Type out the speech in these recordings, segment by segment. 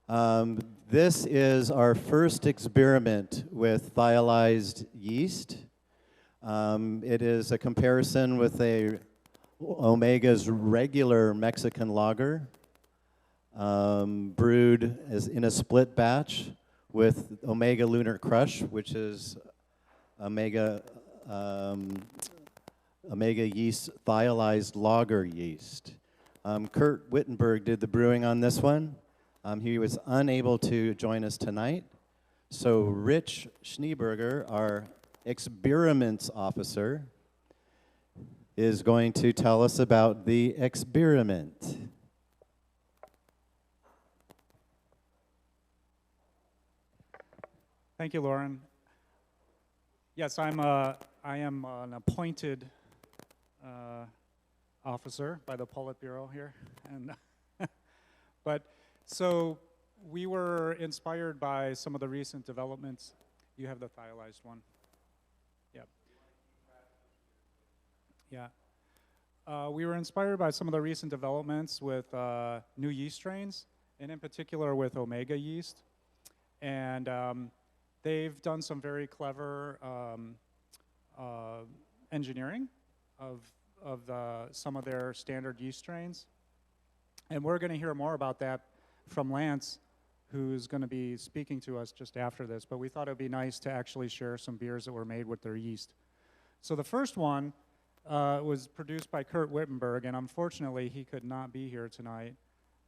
This is our first experiment with thiolized yeast. It is a comparison with Omega's regular Mexican lager, brewed as in a split batch with Omega Lunar Crush, which is Omega Yeast thiolized lager yeast. Curt Wittenberg did the brewing on this one. He was unable to join us tonight. So Rich Schneeberger, our ExBEERiment officer, is going to tell us about the ExBEERiment. Thank you, Lauren. Yes, I am an appointed officer by the Politburo here, and so we were inspired by some of the recent developments. You have the thiolized one. Yeah. We were inspired by some of the recent developments with new yeast strains, and in particular with Omega Yeast. And they've done some very clever engineering of some of their standard yeast strains. And we're going to hear more about that from Lance, who's going to be speaking to us just after this. But we thought it would be nice to actually share some beers that were made with their yeast. So the first one was produced by Curt Wittenberg, and unfortunately he could not be here tonight.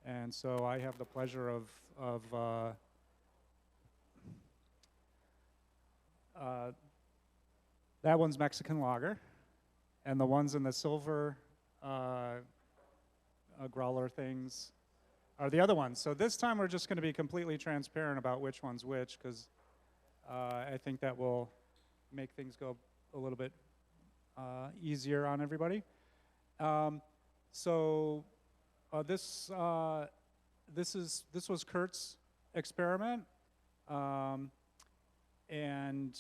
And so I have the pleasure of that one's Mexican lager, and the ones in the silver growler things are the other ones. So this time we're just going to be completely transparent about which one's which, because I think that will make things go a little bit easier on everybody. This was Curt's experiment, and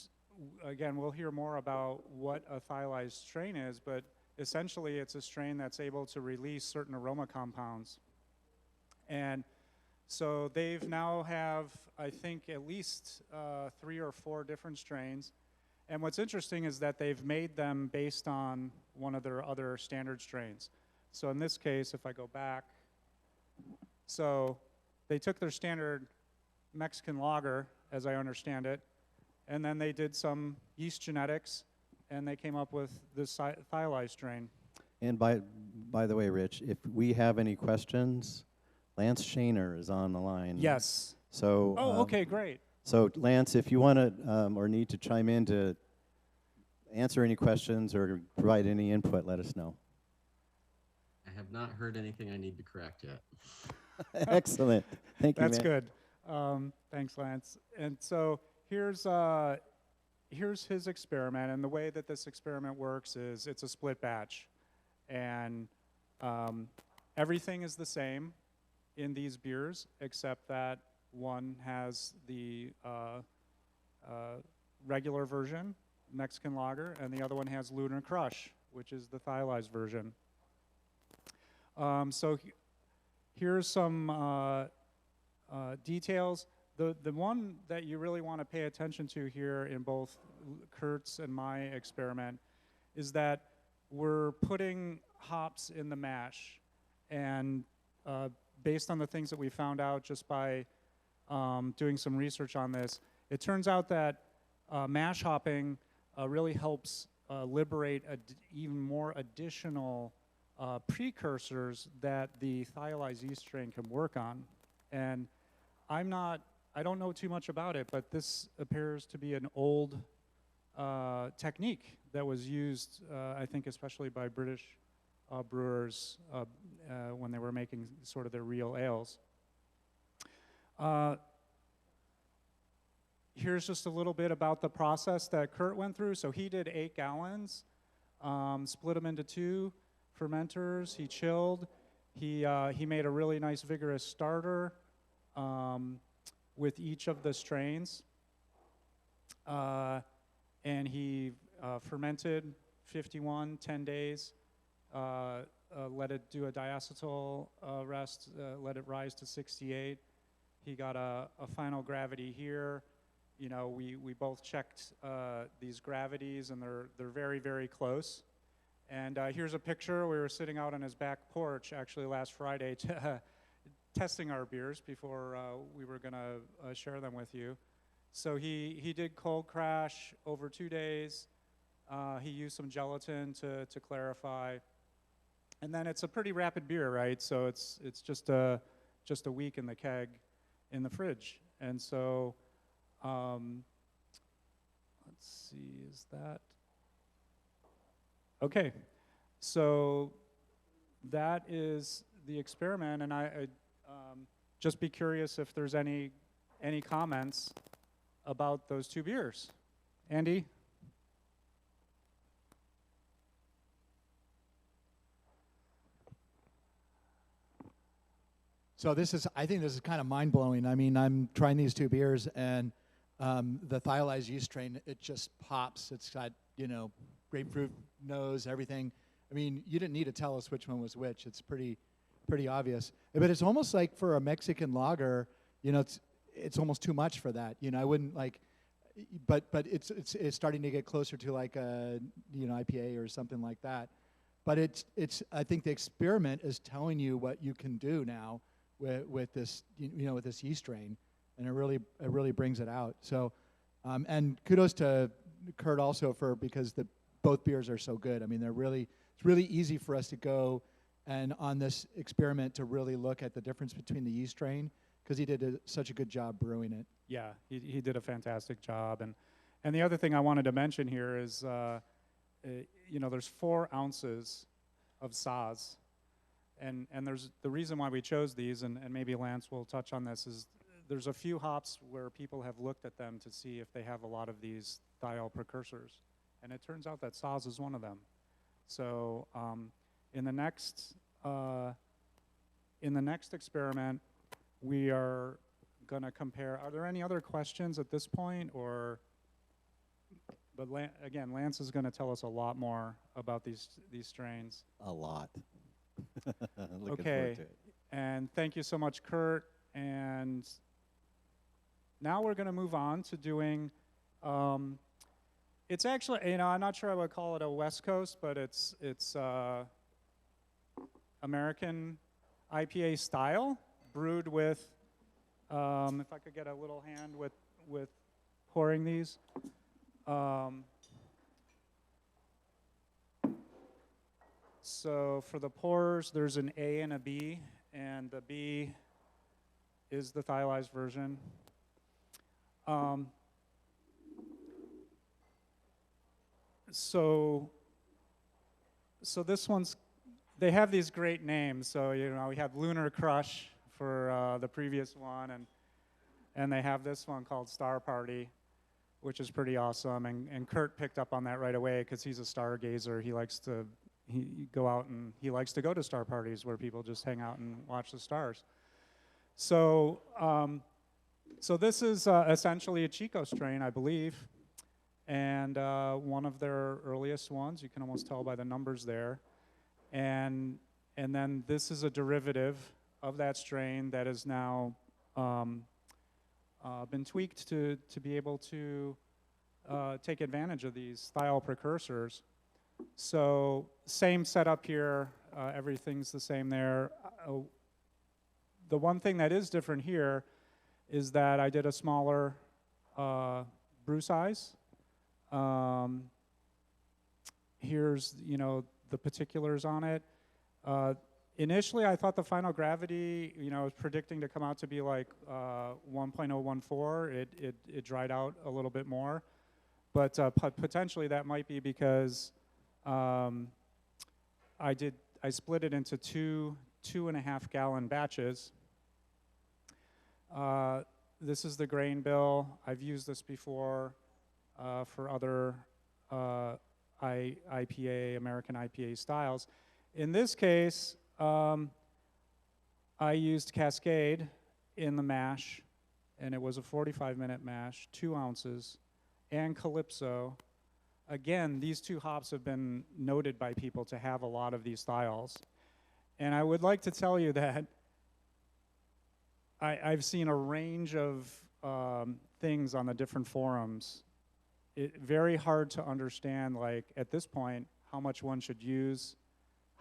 again, we'll hear more about what a thiolized strain is, but essentially it's a strain that's able to release certain aroma compounds. And so they've now have, I think, at least 3 or 4 different strains. And what's interesting is that they've made them based on one of their other standard strains. So in this case, if I go back, so they took their standard Mexican lager, as I understand it, and then they did some yeast genetics, and they came up with this thiolized strain. And by the way, Rich, if we have any questions, Lance Shaner is on the line. Yes. So. Okay, great. So Lance, if you want to or need to chime in to answer any questions or provide any input, let us know. I have not heard anything I need to correct yet. Excellent. Thank you, That's man. good. Thanks, Lance. And so here's his experiment, and the way that this experiment works is it's a split batch, and everything is the same in these beers except that one has the regular version, Mexican lager, and the other one has Lunar Crush, which is the thiolized version. Here's some details. The one that you really want to pay attention to here in both Curt's and my experiment is that we're putting hops in the mash, and based on the things that we found out just by doing some research on this, it turns out that mash hopping really helps liberate even more additional precursors that the thiolized yeast strain can work on. And I don't know too much about it, but this appears to be an old technique that was used, I think, especially by British brewers when they were making sort of their real ales. Here's just a little bit about the process that Curt went through. So he did 8 gallons, split them into 2 fermenters. He chilled. He made a really nice vigorous starter with each of the strains. And he fermented 51, 10 days, let it do a diacetyl rest, let it rise to 68. he got a final gravity here. You know, we both checked these gravities, and they're very, very close. And here's a picture. We were sitting out on his back porch actually last Friday testing our beers before we were going to share them with you. So he did cold crash over 2 days. He used some gelatin to clarify. And then it's a pretty rapid beer, right? So it's just a week in the keg in the fridge. And so let's see, is that? Okay, so that is the experiment, and I just be curious if there's any comments about those two beers. Andy? So I think this is kind of mind-blowing. I mean, I'm trying these two beers, and the Thiolized Yeast strain, it just pops. It's got, grapefruit nose, everything. I mean, you didn't need to tell us which one was which. It's pretty obvious. But it's almost like for a Mexican lager, it's almost too much for that. I wouldn't like, but it's starting to get closer to like a IPA or something like that. But it's I think the experiment is telling you what you can do now with this with this yeast strain, and it really brings it out. So, and kudos to Curt also because both beers are so good. I mean, it's really easy for us to go and on this experiment to really look at the difference between the yeast strain, because he did such a good job brewing it. Yeah, he did a fantastic job. And the other thing I wanted to mention here is, there's 4 ounces of Saaz. And there's the reason why we chose these, and maybe Lance will touch on this, is there's a few hops where people have looked at them to see if they have a lot of these thiol precursors. And it turns out that Saaz is one of them. So in the next experiment, we are going to compare. Are there any other questions at this point, or? But again, Lance is going to tell us a lot more about these strains. A lot. Looking Okay, forward to it. And thank you so much, Curt. And now we're going to move on to doing. It's actually, I'm not sure I would call it a West Coast, but it's American IPA style, brewed with. If I could get a little hand with pouring these. So for the pours, there's an A and a B, and the B is the thiolized version. So this one's, they have these great names. So, we have Lunar Crush for the previous one, and they have this one called Star Party, which is pretty awesome. And Curt picked up on that right away because he's a stargazer. He likes to go out, and he likes to go to star parties where people just hang out and watch the stars. So this is essentially a Chico strain, I believe, and one of their earliest ones. You can almost tell by the numbers there. And then this is a derivative of that strain that is now been tweaked to be able to take advantage of these thiol precursors. So same setup here, everything's the same there. The one thing that is different here is that I did a smaller brew size. Here's, the particulars on it. Initially, I thought the final gravity, was predicting to come out to be like 1.014. It dried out a little bit more, but potentially that might be because I split it into two 2.5 gallon batches. This is the grain bill. I've used this before for other IPA, American IPA styles. In this case, I used Cascade in the mash, and it was a 45-minute mash, 2 ounces, and Calypso. Again, these 2 hops have been noted by people to have a lot of these thiols. And I would like to tell you that I've seen a range of things on the different forums. Very hard to understand, like, at this point, how much one should use,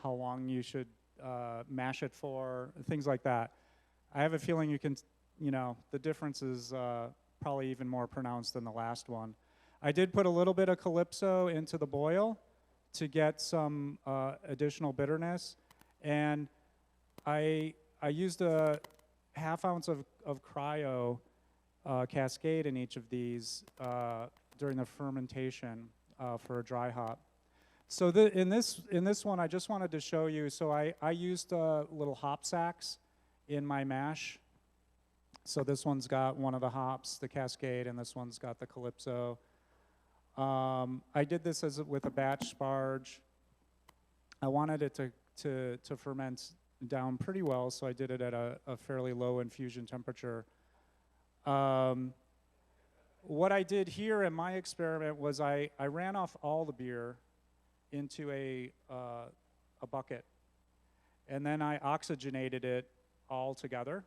how long you should mash it for, things like that. I have a feeling you can, the difference is probably even more pronounced than the last one. I did put a little bit of Calypso into the boil to get some additional bitterness, and I used a ½ ounce of cryo cascade in each of these during the fermentation for a dry hop. So in this one, I just wanted to show you, so I used little hop sacks in my mash. So this one's got one of the hops, the Cascade, and this one's got the Calypso. I did this with a batch sparge. I wanted it to ferment down pretty well, so I did it at a fairly low infusion temperature. What I did here in my experiment was I ran off all the beer into a bucket, and then I oxygenated it all together,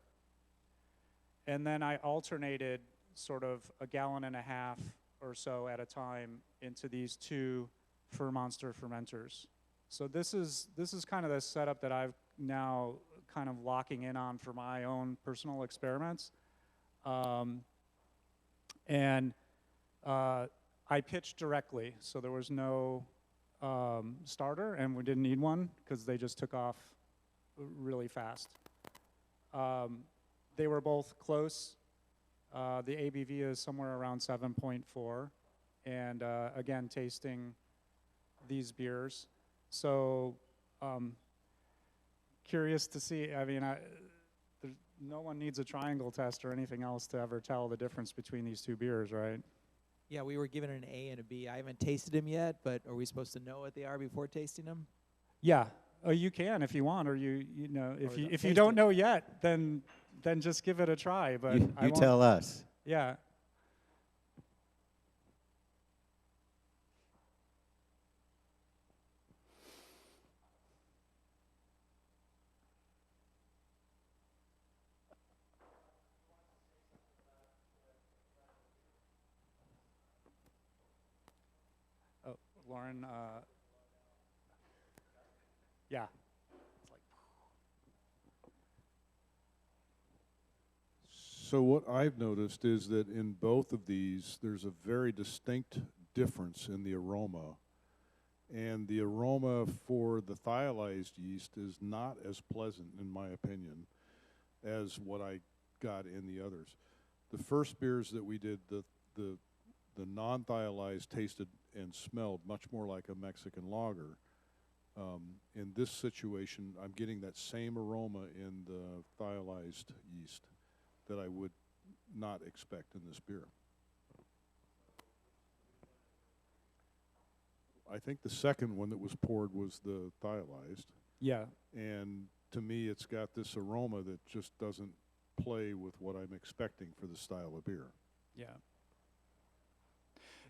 and then I alternated sort of 1.5 gallons or so at a time into these two Monster fermenters. So this is kind of the setup that I've now kind of locking in on for my own personal experiments. And I pitched directly, so there was no starter, and we didn't need one because they just took off really fast. They were both close. The ABV is somewhere around 7.4, and again, tasting these beers. So curious to see, I mean, no one needs a triangle test or anything else to ever tell the difference between these two beers, right? Yeah, we were given an A and a B. I haven't tasted them yet, but are we supposed to know what they are before tasting them? Yeah, you can if you want, or you know, if you taste don't it. know yet, then just give it a try. But You I won't- tell us. Yeah. Oh, Lauren. Yeah. It's like, So what I've noticed is that in both of these, there's a very distinct difference in the aroma. And the aroma for the thiolized yeast is not as pleasant, in my opinion, as what I got in the others. The first beers that we did, the non-thiolized tasted and smelled much more like a Mexican lager. In this situation, I'm getting that same aroma in the thiolized yeast that I would not expect in this beer. I think the second one that was poured was the thiolized, yeah. and to me it's got this aroma that just doesn't play with what I'm expecting for the style of beer. Yeah.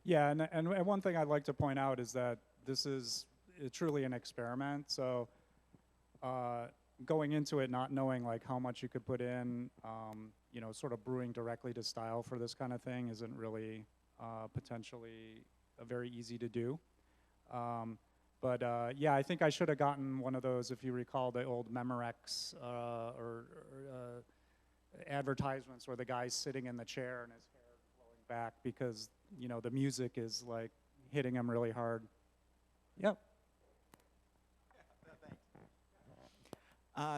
Yeah, and one thing I'd like to point out is that this is truly an experiment. So going into it not knowing like how much you could put in, you know, sort of brewing directly to style for this kind of thing isn't really potentially very easy to do. But yeah, I think I should have gotten one of those, if you recall the old Memorex or advertisements where the guy's sitting in the chair and his hair blowing back because, you know, the music is like hitting him really hard. Yep.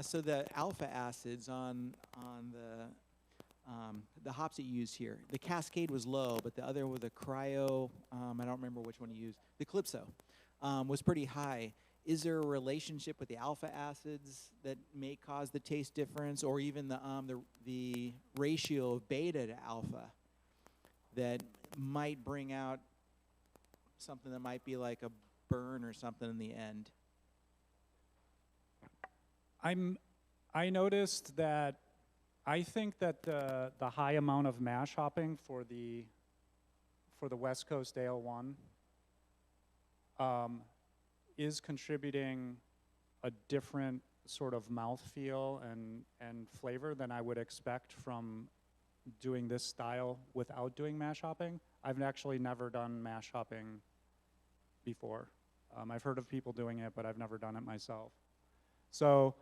So the alpha acids on the hops that you use here, the Cascade was low, but the other with the cryo, I don't remember which one you used, the Calypso, was pretty high. Is there a relationship with the alpha acids that may cause the taste difference, or even the ratio of beta to alpha that might bring out something that might be like a burn or something in the end? I noticed that I think that the high amount of mash hopping for the West Coast Ale 1 is contributing a different sort of mouthfeel and flavor than I would expect from doing this style without doing mash hopping. I've actually never done mash hopping before. I've heard of people doing it, but I've never done it myself. So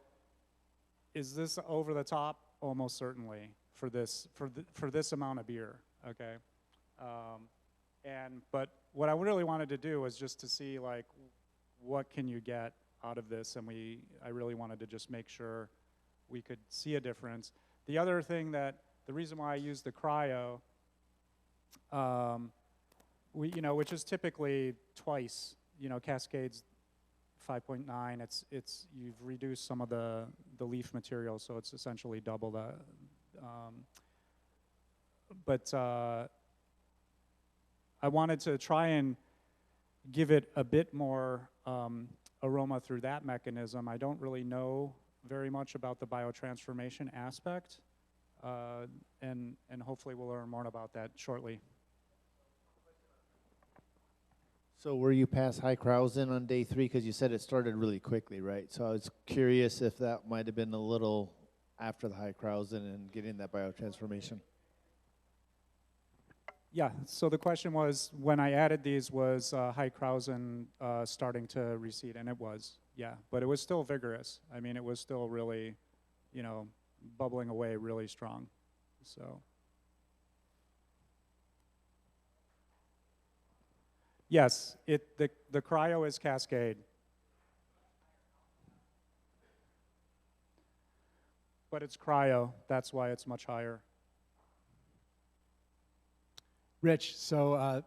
is this over the top? Almost certainly for this amount of beer, okay? But what I really wanted to do was just to see like what can you get out of this, and I really wanted to just make sure we could see a difference. The other thing the reason why I used the cryo, which is typically twice, Cascade's 5.9. You've reduced some of the leaf material, so it's essentially double the. But I wanted to try and give it a bit more aroma through that mechanism. I don't really know very much about the biotransformation aspect, and hopefully we'll learn more about that shortly. So were you past High-Krausen on day 3? Because you said it started really quickly, right? So I was curious if that might have been a little after the High-Krausen and getting that biotransformation. Yeah, so the question was, when I added these, was High-Krausen starting to recede? And it was, yeah. But it was still vigorous. I mean, it was still really, bubbling away really strong. So. Yes, the cryo is Cascade. But it's cryo, that's why it's much higher. Rich, so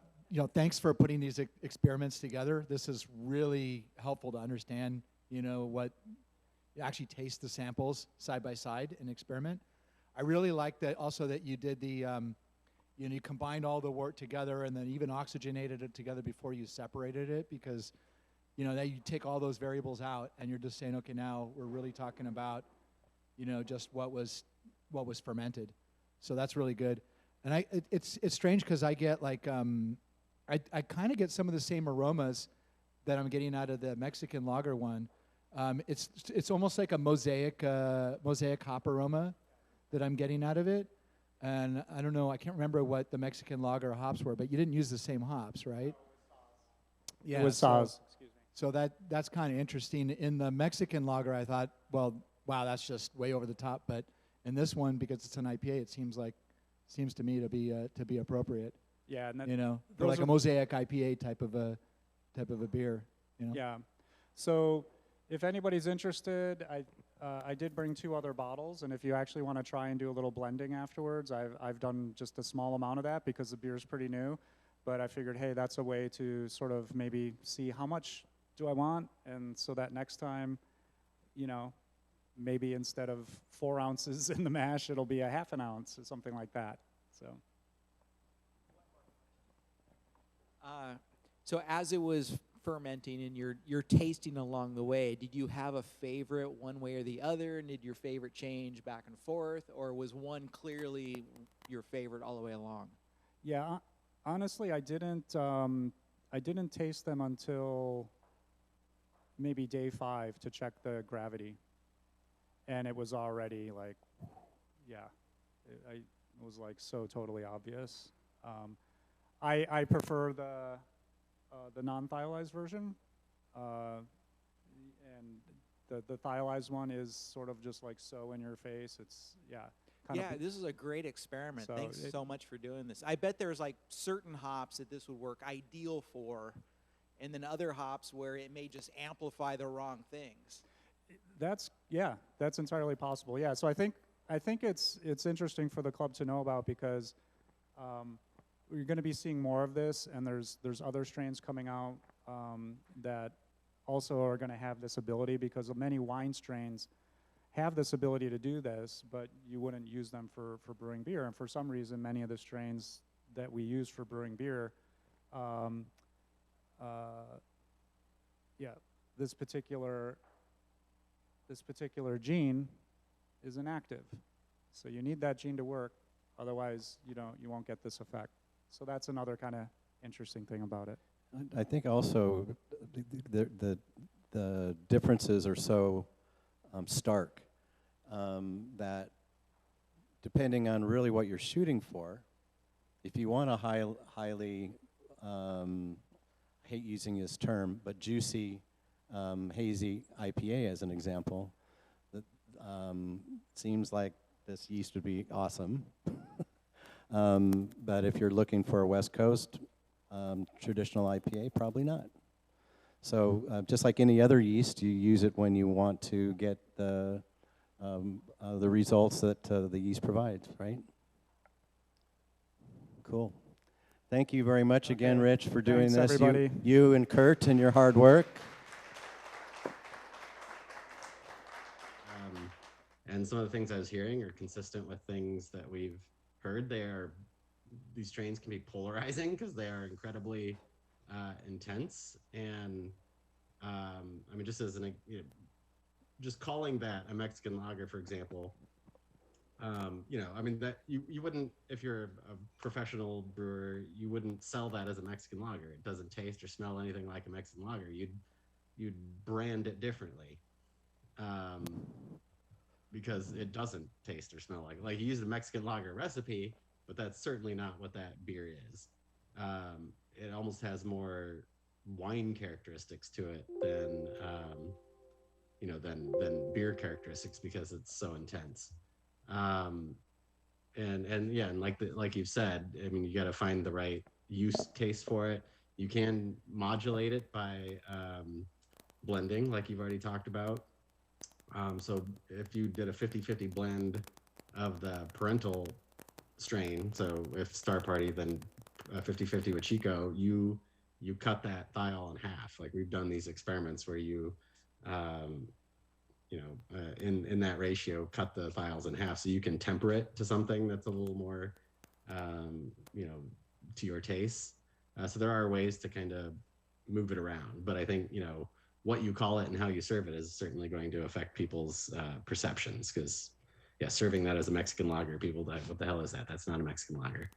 thanks for putting these experiments together. This is really helpful to understand, what actually taste the samples side by side in experiment. I really like that also that you did the, you combined all the wort together and then even oxygenated it together before you separated it, because, now you take all those variables out and you're just saying, okay, now we're really talking about, just what was fermented. So that's really good. And it's strange because I get like, I kind of get some of the same aromas that I'm getting out of the Mexican lager one. It's almost like a mosaic hop aroma that I'm getting out of it. And I don't know, I can't remember what the Mexican lager hops were, but you didn't use the same hops, right? Yeah, it was Saz. Excuse me. So that's kind of interesting. In the Mexican lager, I thought, well, wow, that's just way over the top. But in this one, because it's an IPA, it seems to me to be appropriate. Yeah, and for like a mosaic IPA type of a beer. Yeah. So if anybody's interested, I did bring 2 other bottles, and if you actually want to try and do a little blending afterwards, I've done just a small amount of that because the beer's pretty new. But I figured, hey, that's a way to sort of maybe see how much do I want, and so that next time, maybe instead of 4 ounces in the mash, it'll be a half an ounce or something like that. So as it was fermenting and you're tasting along the way, did you have a favorite one way or the other? And did your favorite change back and forth, or was one clearly your favorite all the way along? Yeah, honestly, I didn't taste them until maybe day 5 to check the gravity, and it was already like, yeah, it was like so totally obvious. I prefer the non-thiolized version, and the thiolized one is sort of just like so in your face. It's this is a great experiment. So Thanks so much for doing this. I bet there's like certain hops that this would work ideal for, and then other hops where it may just amplify the wrong things. That's entirely possible. Yeah, so I think it's interesting for the club to know about, because we're going to be seeing more of this, and there's other strains coming out that also are going to have this ability, because many wine strains have this ability to do this, but you wouldn't use them for brewing beer. And for some reason, many of the strains that we use for brewing beer, this particular gene is inactive. So you need that gene to work, otherwise you won't get this effect. So that's another kind of interesting thing about it. I think also the differences are so stark, that depending on really what you're shooting for, if you want a highly, hate using this term, but juicy, hazy IPA as an example, that seems like this yeast would be awesome. But if you're looking for a West Coast traditional IPA, probably not. So just like any other yeast, you use it when you want to get the results that the yeast provides, right? Cool. Thank you very much again, Rich, for doing Thanks, this. everybody. You and Curt and your hard work. And some of the things I was hearing are consistent with things that we've heard. These strains can be polarizing because they are incredibly intense. And I mean, just as just calling that a Mexican lager, for example, I mean, that you wouldn't, if you're a professional brewer, you wouldn't sell that as a Mexican lager. It doesn't taste or smell anything like a Mexican lager. You'd brand it differently. Because it doesn't taste or smell like you use a Mexican lager recipe, but that's certainly not what that beer is. It almost has more wine characteristics to it than than beer characteristics because it's so intense. And like you've said, I mean, you got to find the right use case for it. You can modulate it by blending, like you've already talked about. So if you did a 50-50 blend of the parental strain, so if Star Party, then 50-50 with Chico, you cut that thiol in half. Like we've done these experiments where you, in that ratio, cut the thiols in half, so you can temper it to something that's a little more, to your taste. So there are ways to kind of move it around, but I think what you call it and how you serve it is certainly going to affect people's perceptions. Because, yeah, serving that as a Mexican lager, people, what the hell is that? That's not a Mexican lager.